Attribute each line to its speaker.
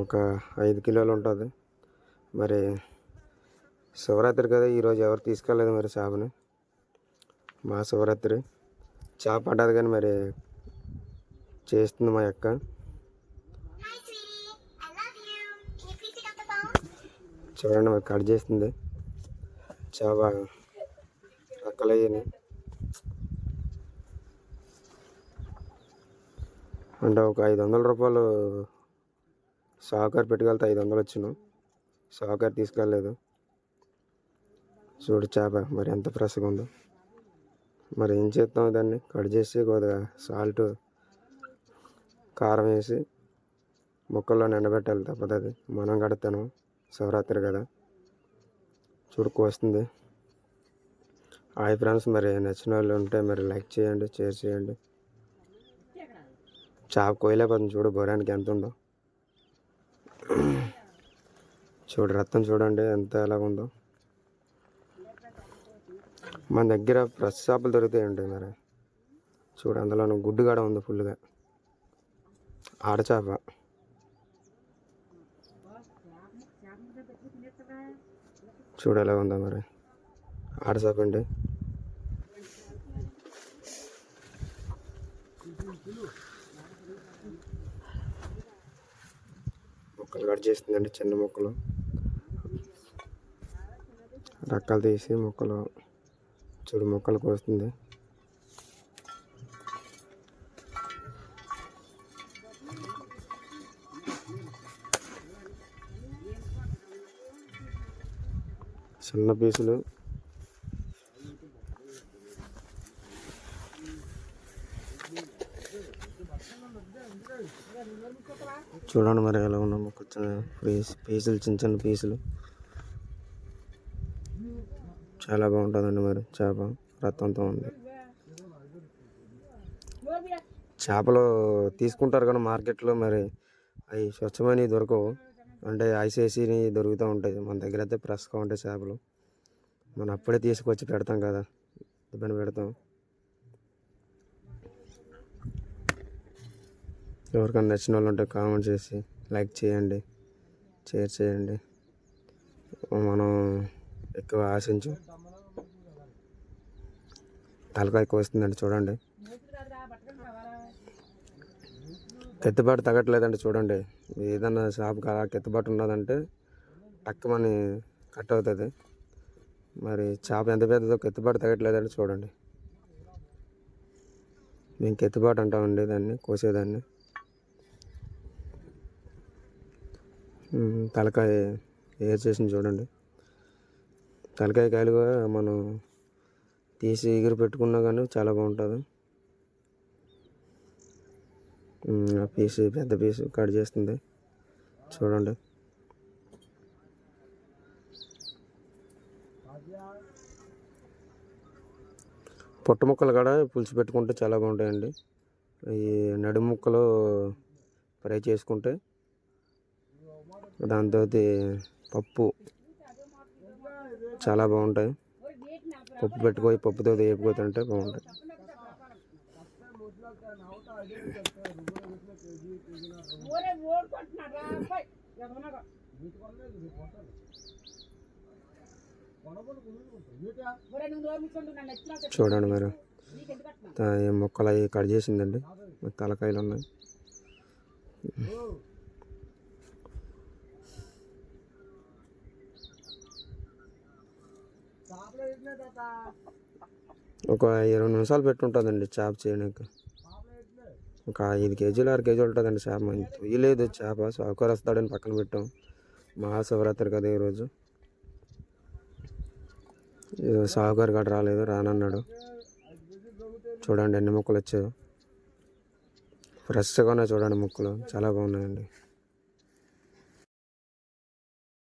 Speaker 1: ఒక 5 కిలోలు ఉంటుంది. మరి శివరాత్రి కదా, ఈరోజు ఎవరు తీసుకెళ్ళలేదు మరి చేపని. మా శివరాత్రి చేప పడ్డది కానీ మరి చేస్తుంది మా అక్క. చూడండి మరి కట్ చేస్తుంది చేప రక్కలయ్యని. అంటే ఒక 500 రూపాయలు షావుకారు పెట్టుకెళ్తే 500 వచ్చును. షావుకారు తీసుకెళ్ళలేదు. చూడు చేప మరి ఎంత ఫ్రెష్గా ఉందో. మరి ఏం చేస్తాం, దాన్ని కట్ చేసి కొద్దిగా సాల్ట్ కారం వేసి ముక్కల్లో ఎండబెట్టాలి. తప్పదు, మనం కడతాను శివరాత్రి కదా. చూడుకు వస్తుంది. హాయ్ ఫ్రెండ్స్, మరి నచ్చిన వాళ్ళు ఉంటే మరి లైక్ చేయండి, షేర్ చేయండి. చేప కోయలేకపోతుంది. చూడు బొరానికి ఎంత ఉందో. చూడు రక్తం చూడండి ఎంత ఎలాగుందో. మన దగ్గర ఫ్రెష్ చేపలు దొరుకుతాయండి. మరి చూడు అందులో గుడ్డు కూడా ఉంది ఫుల్గా. ఆడచేప చూడు ఎలా ఉందో. మరి ఆడచేప అండి. ముక్కలు కట్ చేస్తుందండి, చిన్న ముక్కలు. రక్కలు తీసి ముక్కలు చూడు ముక్కలు కోస్తుంది. చిన్న పీసులు. చూడండి మరి ఎలా ఉన్నా ముక్క పీసులు, చిన్న చిన్న పీసులు. చాలా బాగుంటుందండి. మరి చేప రక్తంతో ఉంది. చేపలు తీసుకుంటారు కానీ మార్కెట్లో మరి అవి స్వచ్ఛమైనవి దొరకవు. అంటే ఐసేసిని దొరుకుతూ ఉంటాయి. మన దగ్గర అయితే ఫ్రెష్గా ఉంటాయి చేపలు. మనం అప్పుడే తీసుకొచ్చి పెడతాం కదా, ఇబ్బంది పెడతాం. ఎవరికైనా నచ్చిన వాళ్ళు ఉంటే కామెంట్ చేసి లైక్ చేయండి, షేర్ చేయండి. మనం ఎక్కువ ఆశించు. తలకాయ కోస్తుందండి చూడండి. కెత్తుబాటు తగ్గట్లేదండి చూడండి. ఏదన్నా షాప్కి అలా కెత్తుబాటు ఉన్నదంటే టక్కుమని కట్ అవుతుంది. మరి చేప ఎంత పెద్దదో కెత్తుబాటు తగ్గట్లేదండి చూడండి. మేము కెత్తుబాటు అంటామండి దాన్ని, కోసేదాన్ని. తలకాయ ఏర్ చేసింది చూడండి. తలకాయ కాయలుగా మనం తీసి ఎగురు పెట్టుకున్నా కానీ చాలా బాగుంటుంది. ఆ పీసు పెద్ద పీసు కట్ చేస్తుంది చూడండి. పొట్టు ముక్కలు కూడా పులుసు పెట్టుకుంటే చాలా బాగుంటాయండి. ఈ నడుము ముక్కలు ఫ్రై చేసుకుంటే, దాంతో పప్పు చాలా బాగుంటాయి. పప్పు పెట్టుకొని పప్పుతో వేపుకోతుంటే బాగుంటాయి. చూడండి మీరు ముక్కలు అవి కట్ చేసిందండి. తలకాయలు ఉన్నాయి. ఒక 20 నిమిషాలు పెట్టుంటుందండి చేప చేయడానికి. ఒక 5 కేజీలు 6 కేజీలు ఉంటుందండి చేప. తొయ్యలేదు చేప, షావుకారు వస్తాడని పక్కన పెట్టాం. మహాశివరాత్రి కదా ఈరోజు. షావుకారు గట్రా రాలేదు, రానన్నాడు. చూడండి ఎన్ని ముక్కలు వచ్చాయో. ఫ్రెష్గా ఉన్నాయి చూడండి ముక్కలు, చాలా బాగున్నాయండి.